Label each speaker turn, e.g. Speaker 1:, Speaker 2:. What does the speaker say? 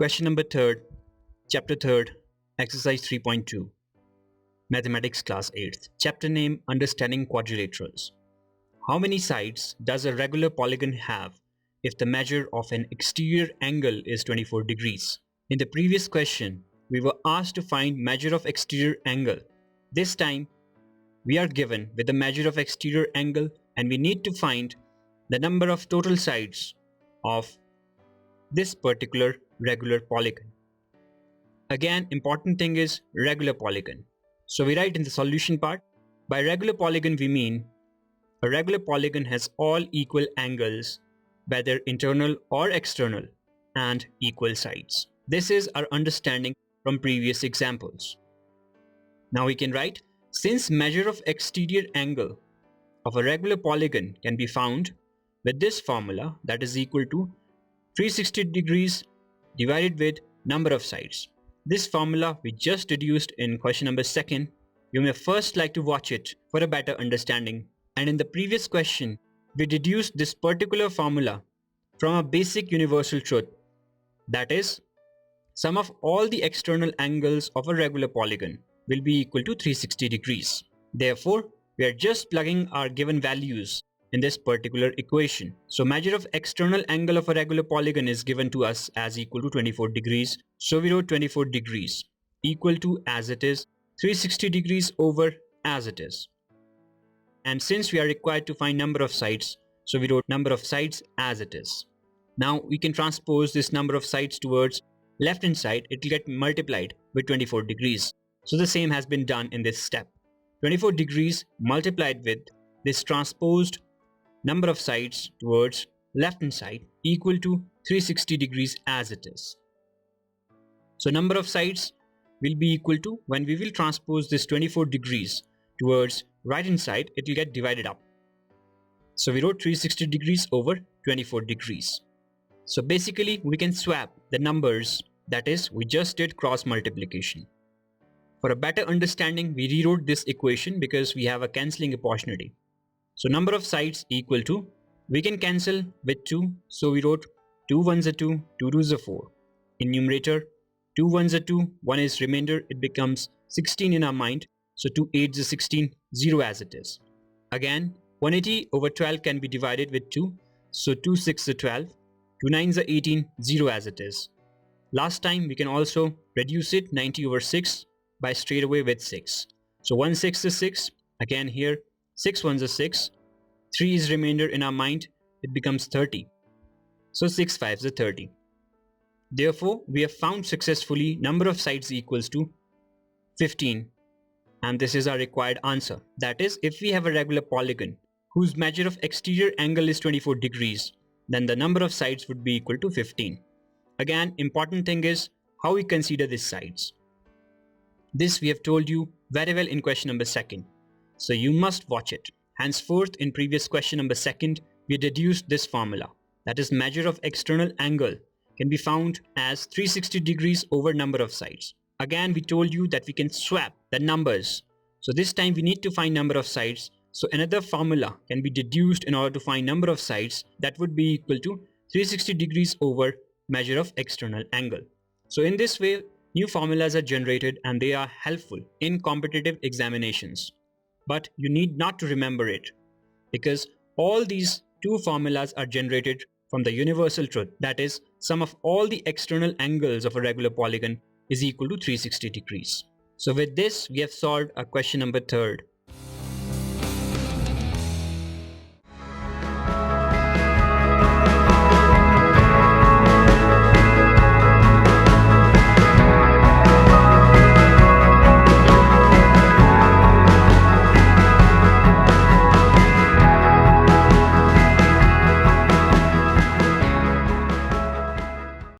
Speaker 1: Question number 3rd, chapter 3rd, exercise 3.2, mathematics class 8th, chapter name understanding quadrilaterals. How many sides does a regular polygon have if the measure of an exterior angle is 24 degrees? In the previous question, we were asked to find measure of exterior angle. This time, we are given with the measure of exterior angle and we need to find the number of total sides of this particular regular polygon. Again, important thing is regular polygon. So we write in the solution part, by regular polygon we mean a regular polygon has all equal angles, whether internal or external, and equal sides. This is our understanding from previous examples. Now we can write, since measure of exterior angle of a regular polygon can be found with this formula, that is equal to 360 degrees divided with number of sides. This formula we just deduced in question number 2nd. You may first like to watch it for a better understanding. And in the previous question, we deduced this particular formula from a basic universal truth. That is, sum of all the external angles of a regular polygon will be equal to 360 degrees. Therefore, we are just plugging our given values in this particular equation. So measure of external angle of a regular polygon is given to us as equal to 24 degrees. So we wrote 24 degrees equal to as it is 360 degrees over as it is. And since we are required to find number of sides, so we wrote number of sides as it is. Now we can transpose this number of sides towards left hand side. It will get multiplied with 24 degrees. So the same has been done in this step. 24 degrees multiplied with this transposed number of sides towards left hand side equal to 360 degrees as it is. So number of sides will be equal to, when we will transpose this 24 degrees towards right hand side, it will get divided up. So we wrote 360 degrees over 24 degrees. So basically we can swap the numbers, that is, we just did cross multiplication. For a better understanding, we rewrote this equation because we have a cancelling opportunity. So number of sides equal to, we can cancel with 2, so we wrote 2 1s are 2, 2 2s are 4. In numerator, 2 1s are 2, 1 is remainder, it becomes 16 in our mind, so 2 8s are 16, 0 as it is. Again, 180 over 12 can be divided with 2, so 2 6 are 12, 2 9s are 18, 0 as it is. Last time we can also reduce it 90 over 6 by straight away with 6. So 1 6 is 6, again here 6 1s are 6, 3 is remainder in our mind, it becomes 30. So 6 5s are 30. Therefore, we have found successfully number of sides equals to 15. And this is our required answer. That is, if we have a regular polygon whose measure of exterior angle is 24 degrees, then the number of sides would be equal to 15. Again, important thing is how we consider these sides. This we have told you very well in question number 2nd. So you must watch it. Henceforth, in previous question number 2nd, we deduced this formula. That is, measure of external angle can be found as 360 degrees over number of sides. Again, we told you that we can swap the numbers. So this time we need to find number of sides. So another formula can be deduced in order to find number of sides, that would be equal to 360 degrees over measure of external angle. So in this way, new formulas are generated and they are helpful in competitive examinations. But you need not to remember it, because all these two formulas are generated from the universal truth, that is, sum of all the external angles of a regular polygon is equal to 360 degrees. So with this, we have solved our question number 3rd.